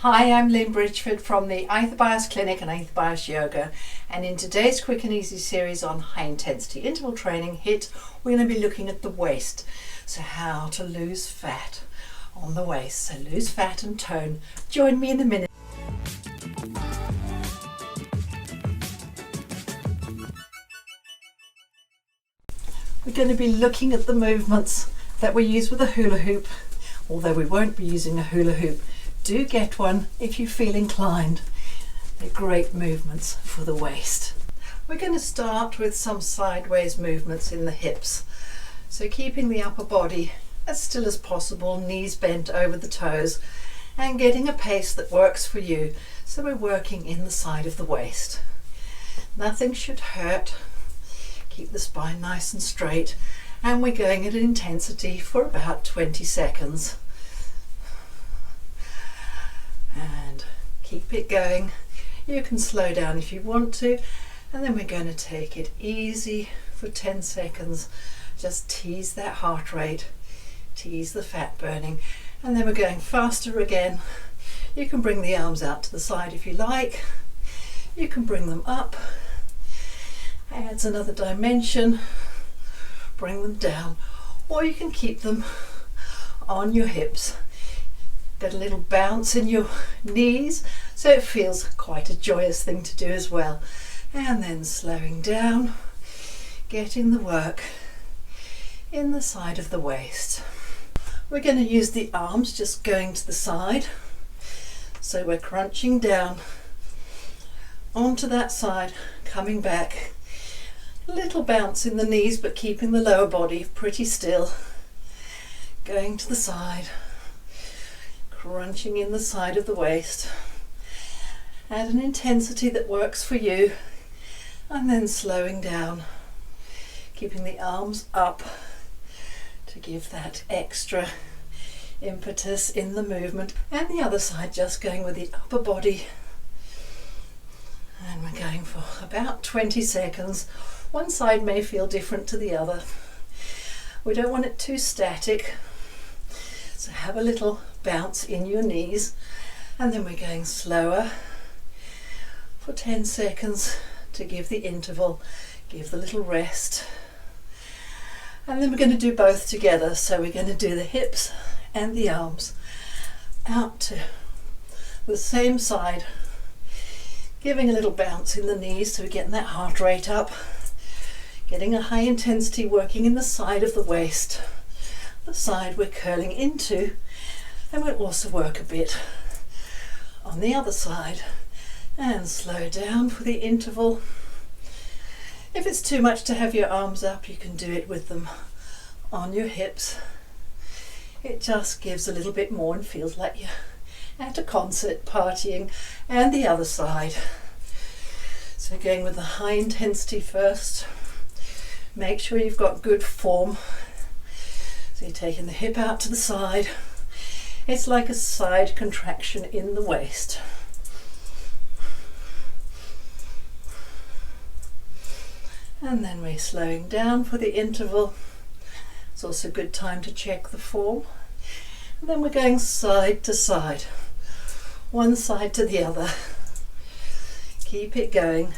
Hi, I'm Lynn Bridgeford from the HIIT Clinic and HIIT Yoga, and in today's quick and easy series on high intensity interval training HIIT, we're going to be looking at the waist. So how to lose fat on the waist. So lose fat and tone. Join me in a minute. We're going to be looking at the movements that we use with a hula hoop, although we won't be using a hula hoop. Do get one if you feel inclined. They're great movements for the waist. We're going to start with some sideways movements in the hips. So keeping the upper body as still as possible, knees bent over the toes, and getting a pace that works for you. So we're working in the side of the waist. Nothing should hurt. Keep the spine nice and straight, and we're going at an intensity for about 20 seconds. And keep it going. You can slow down if you want to, and then we're going to take it easy for 10 seconds. Just tease that heart rate, tease the fat burning, and then we're going faster again. You can bring the arms out to the side if you like. You can bring them up. Adds another dimension. Bring them down, or you can keep them on your hips. Get a little bounce in your knees, so it feels quite a joyous thing to do as well. And then slowing down, getting the work in the side of the waist. We're going to use the arms just going to the side. So we're crunching down onto that side, coming back. Little bounce in the knees, but keeping the lower body pretty still. Going to the side, crunching in the side of the waist. At an intensity that works for you, and then slowing down, keeping the arms up to give that extra impetus in the movement. And the other side, just going with the upper body. And we're going for about 20 seconds. One side may feel different to the other. We don't want it too static, so have a little bounce in your knees, and then we're going slower for 10 seconds to give the interval, give the little rest, and then we're going to do both together. So we're going to do the hips and the arms out to the same side, giving a little bounce in the knees, so we're getting that heart rate up. Getting a high intensity working in the side of the waist, the side we're curling into, and we'll also work a bit on the other side. And slow down for the interval. If it's too much to have your arms up, you can do it with them on your hips. It just gives a little bit more and feels like you're at a concert partying. And the other side. So going with the high intensity first. Make sure you've got good form. So you're taking the hip out to the side. It's like a side contraction in the waist. And then we're slowing down for the interval. It's also a good time to check the form. And then we're going side to side. One side to the other. Keep it going.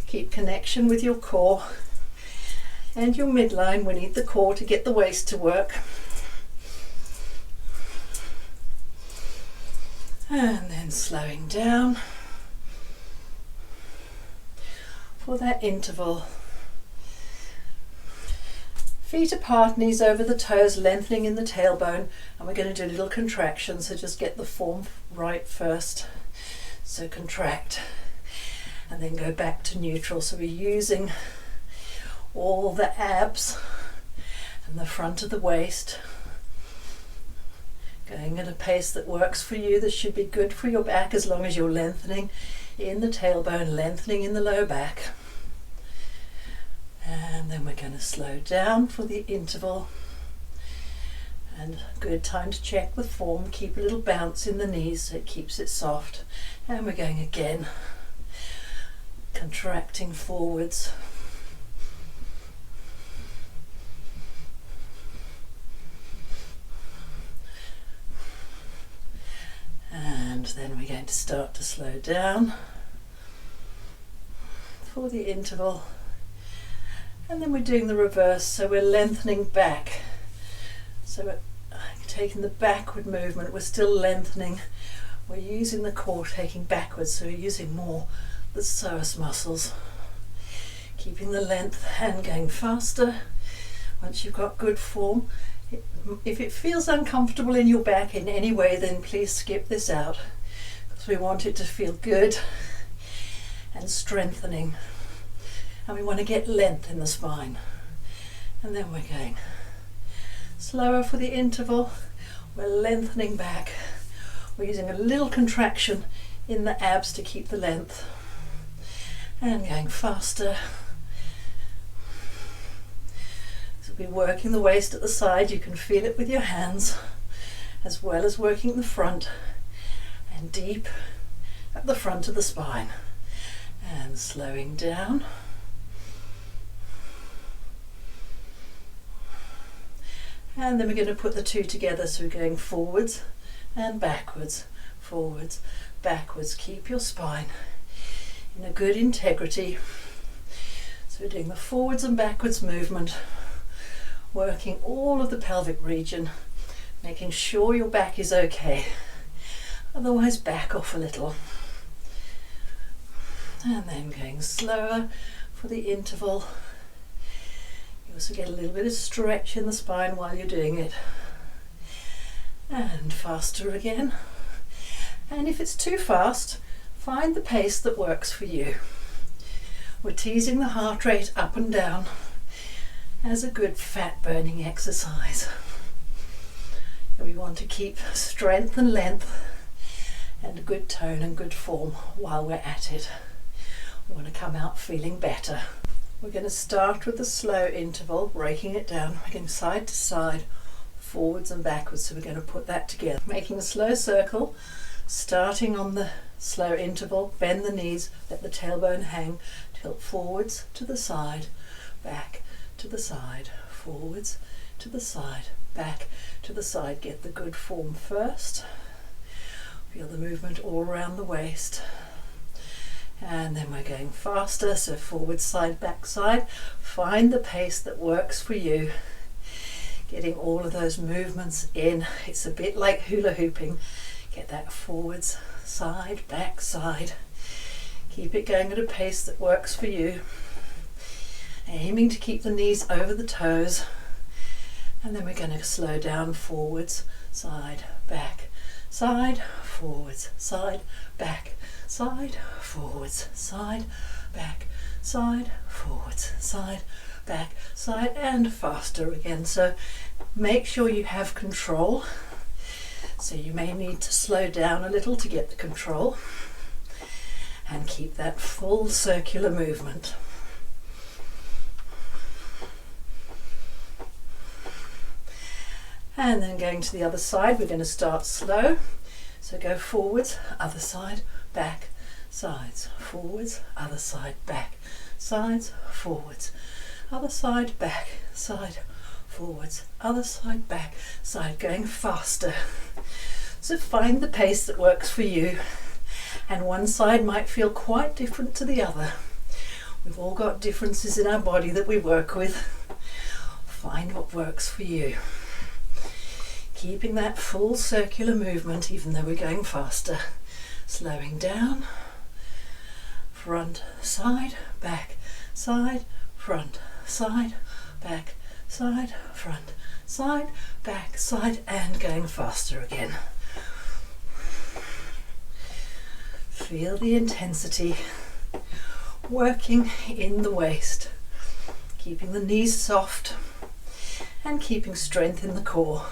Keep connection with your core and your midline. We need the core to get the waist to work. And then slowing down for that interval. Feet apart, knees over the toes, lengthening in the tailbone, and we're going to do a little contraction, so just get the form right first. So contract and then go back to neutral. So we're using all the abs and the front of the waist, going at a pace that works for you. This should be good for your back as long as you're lengthening in the tailbone, lengthening in the low back. And then we're going to slow down for the interval, and good time to check the form. Keep a little bounce in the knees so it keeps it soft. And we're going again, contracting forwards. And then we're going to start to slow down for the interval. And then we're doing the reverse, so we're lengthening back. So we're taking the backward movement, we're still lengthening. We're using the core taking backwards, so we're using more the psoas muscles. Keeping the length and going faster. Once you've got good form, if it feels uncomfortable in your back in any way, then please skip this out, because we want it to feel good and strengthening. And we want to get length in the spine. And then we're going slower for the interval. We're lengthening back. We're using a little contraction in the abs to keep the length. And going faster. So we'll be working the waist at the side. You can feel it with your hands, as well as working the front and deep at the front of the spine. And slowing down. And then we're going to put the two together, so we're going forwards and backwards, forwards, backwards. Keep your spine in a good integrity. So we're doing the forwards and backwards movement, working all of the pelvic region, making sure your back is okay. Otherwise, back off a little. And then going slower for the interval. You also get a little bit of stretch in the spine while you're doing it. And faster again. And if it's too fast, find the pace that works for you. We're teasing the heart rate up and down as a good fat burning exercise. And we want to keep strength and length and good tone and good form while we're at it. We want to come out feeling better. We're going to start with the slow interval, breaking it down. We're going side to side, forwards and backwards. So we're going to put that together. Making a slow circle, starting on the slow interval, bend the knees, let the tailbone hang, tilt forwards to the side, back to the side, forwards to the side, back to the side. Get the good form first. Feel the movement all around the waist. And then we're going faster, so forward, side, back, side. Find the pace that works for you. Getting all of those movements in. It's a bit like hula hooping. Get that forwards, side, back, side. Keep it going at a pace that works for you. Aiming to keep the knees over the toes. And then we're going to slow down, forwards, side, back, side, forwards, side, back, side, forwards, side, back, side, forwards, side, back, side, and faster again. So make sure you have control. So you may need to slow down a little to get the control and keep that full circular movement. And then going to the other side, we're going to start slow. So go forwards, other side, back, sides, forwards, other side, back, sides, forwards, other side, back, side, forwards, other side, back, side, going faster. So find the pace that works for you, and one side might feel quite different to the other. We've all got differences in our body that we work with. Find what works for you. Keeping that full circular movement even though we're going faster. Slowing down, front, side, back, side, front, side, back, side, front, side, back, side, and going faster again. Feel the intensity, working in the waist, keeping the knees soft and keeping strength in the core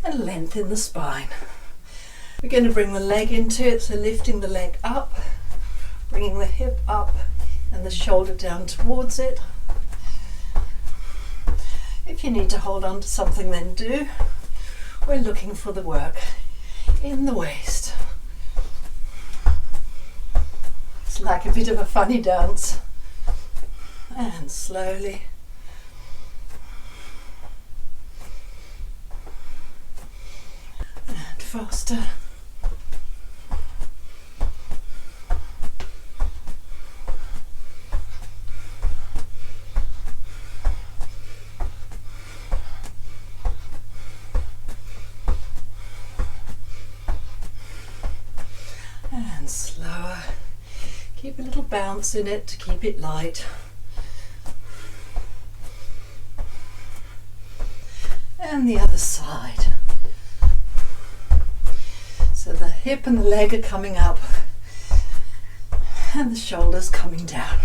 and length in the spine. We're going to bring the leg into it, so lifting the leg up, bringing the hip up and the shoulder down towards it. If you need to hold on to something, then do. We're looking for the work in the waist. It's like a bit of a funny dance. And slowly. And faster. And slower. Keep a little bounce in it to keep it light. And the other side. So the hip and the leg are coming up and the shoulders coming down.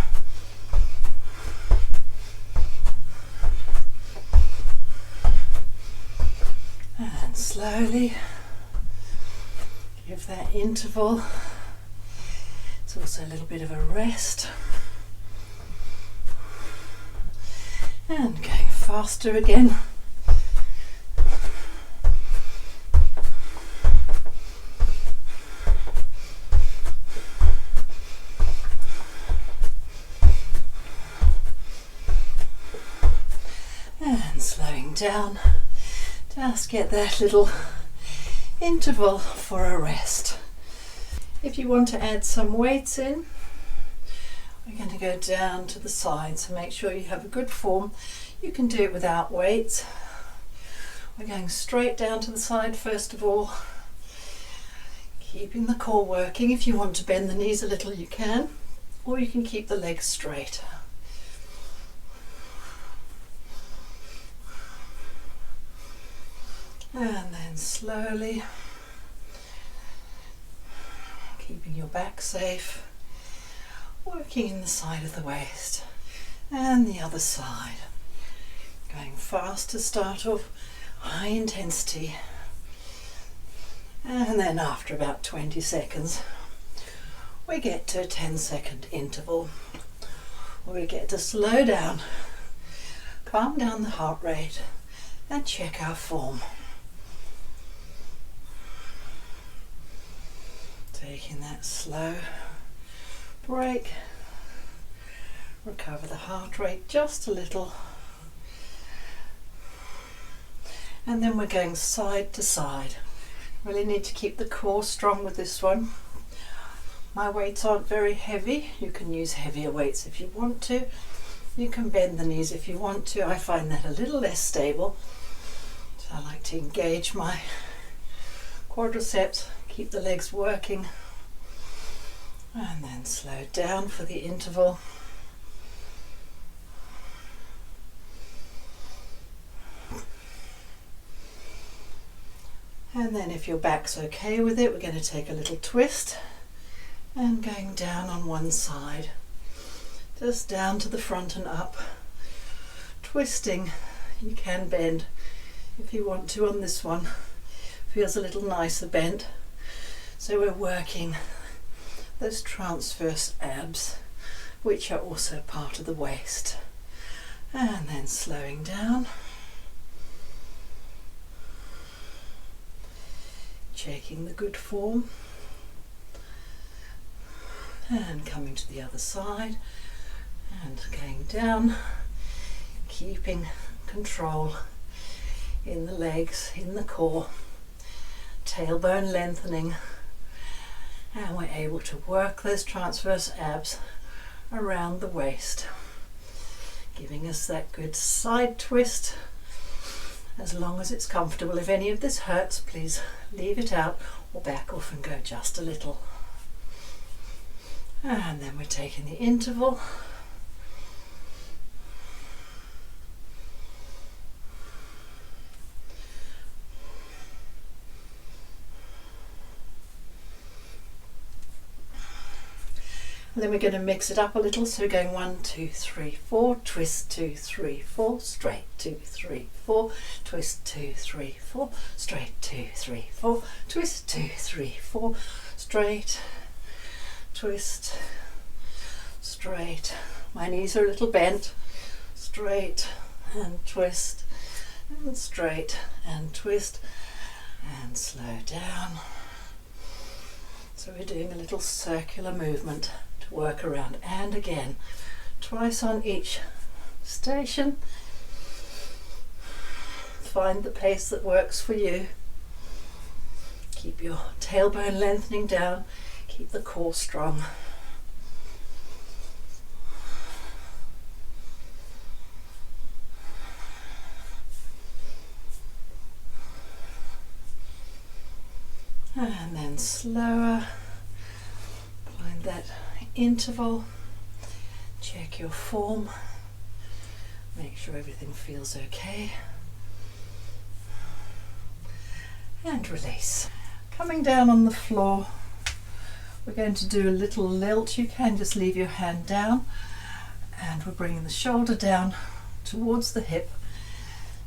And slowly give that interval. It's also a little bit of a rest. And going faster again. And slowing down. Just get that little interval for a rest. If you want to add some weights in, we're going to go down to the side, so make sure you have a good form. You can do it without weights. We're going straight down to the side first of all, keeping the core working. If you want to bend the knees a little, you can, or you can keep the legs straight. And then slowly, keeping your back safe, working in the side of the waist and the other side. Going fast to start off, high intensity. And then after about 20 seconds, we get to a 10-second interval where we get to slow down, calm down the heart rate and check our form. Taking that slow break, recover the heart rate just a little, and then we're going side to side. Really need to keep the core strong with this one. My weights aren't very heavy. You can use heavier weights if you want to. You can bend the knees if you want to. I find that a little less stable, so I like to engage my quadriceps, keep the legs working, and then slow down for the interval. And then if your back's okay with it, we're going to take a little twist and going down on one side, just down to the front and up, twisting. You can bend if you want to on this one. Feels a little nicer bent. So we're working those transverse abs, which are also part of the waist. And then slowing down, checking the good form, and coming to the other side and going down, keeping control in the legs, in the core, tailbone lengthening, and we're able to work those transverse abs around the waist, giving us that good side twist as long as it's comfortable. If any of this hurts, please leave it out or back off and go just a little. And then we're taking the interval. And then we're going to mix it up a little, so we're going 1, 2, 3, 4, twist 2, 3, 4, straight 2, 3, 4, twist 2, 3, 4, straight 2, 3, 4, twist 2, 3, 4, straight, twist, straight. My knees are a little bent, straight and twist, and straight and twist, and slow down. So we're doing a little circular movement to work around, and again, twice on each station. Find the pace that works for you. Keep your tailbone lengthening down, keep the core strong. And then slower, that interval, check your form, make sure everything feels okay, and release. Coming down on the floor, we're going to do a little lilt. You can just leave your hand down, and we're bringing the shoulder down towards the hip.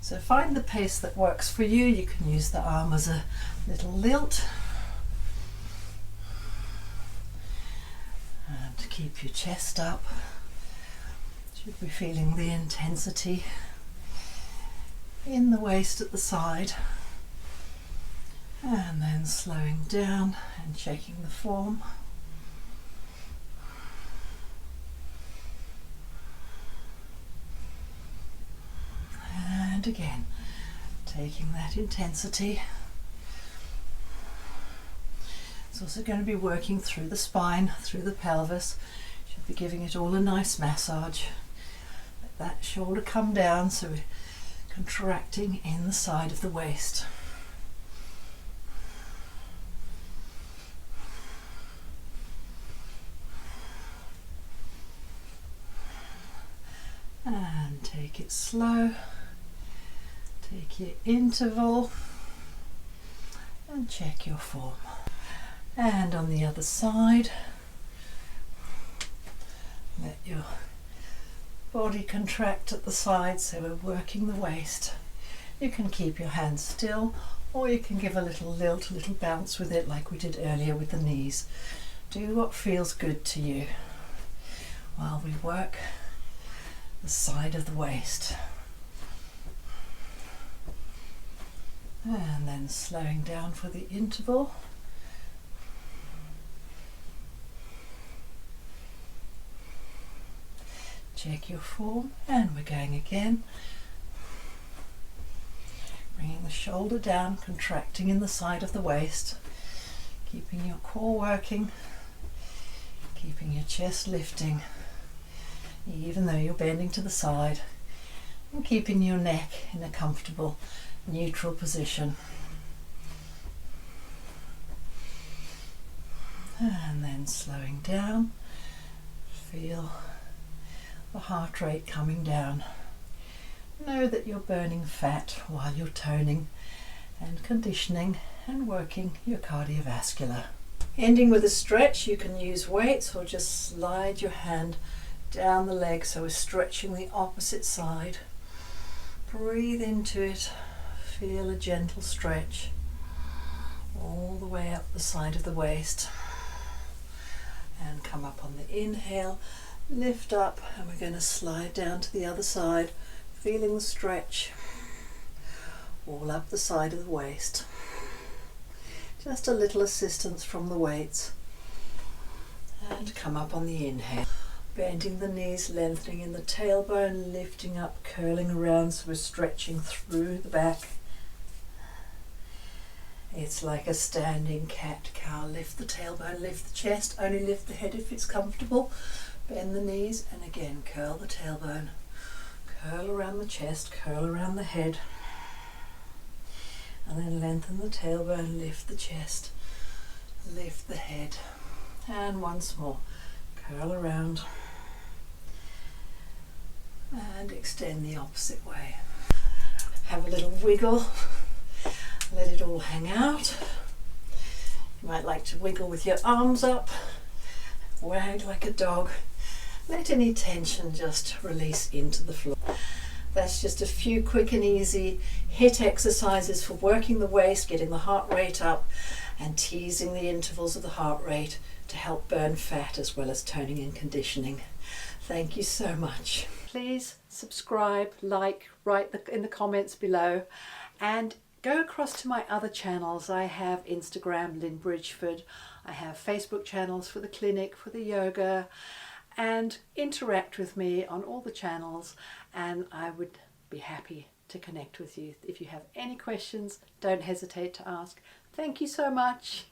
So find the pace that works for you. You can use the arm as a little lilt. And to keep your chest up, should be feeling the intensity in the waist at the side. And then slowing down and checking the form. And again, taking that intensity. It's also going to be working through the spine, through the pelvis. Should be giving it all a nice massage. Let that shoulder come down, so we're contracting in the side of the waist. And take it slow. Take your interval and check your form. And on the other side, let your body contract at the side, so we're working the waist. You can keep your hands still, or you can give a little lilt, a little bounce with it like we did earlier with the knees. Do what feels good to you while we work the side of the waist. And then slowing down for the interval. Check your form, and we're going again. Bringing the shoulder down, contracting in the side of the waist, keeping your core working, keeping your chest lifting, even though you're bending to the side, and keeping your neck in a comfortable neutral position. And then slowing down, feel the heart rate coming down. Know that you're burning fat while you're toning and conditioning and working your cardiovascular. Ending with a stretch, you can use weights or just slide your hand down the leg, so we're stretching the opposite side. Breathe into it. Feel a gentle stretch all the way up the side of the waist, and come up on the inhale, lift up, and we're going to slide down to the other side, feeling the stretch all up the side of the waist. Just a little assistance from the weights, and come up on the inhale, bending the knees, lengthening in the tailbone, lifting up, curling around, so we're stretching through the back. It's like a standing cat-cow. Lift the tailbone, lift the chest, only lift the head if it's comfortable. Bend the knees, and again curl the tailbone. Curl around the chest, curl around the head. And then lengthen the tailbone, lift the chest, lift the head. And once more, curl around. And extend the opposite way. Have a little wiggle. Let it all hang out. You might like to wiggle with your arms up, wag like a dog. Let any tension just release into the floor. That's just a few quick and easy HIIT exercises for working the waist, getting the heart rate up, and teasing the intervals of the heart rate to help burn fat as well as toning and conditioning. Thank you so much. Please subscribe, like, write in the comments below, and go across to my other channels. I have Instagram, Lynn Bridgeford. I have Facebook channels for the clinic, for the yoga, and interact with me on all the channels, and I would be happy to connect with you. If you have any questions, don't hesitate to ask. Thank you so much.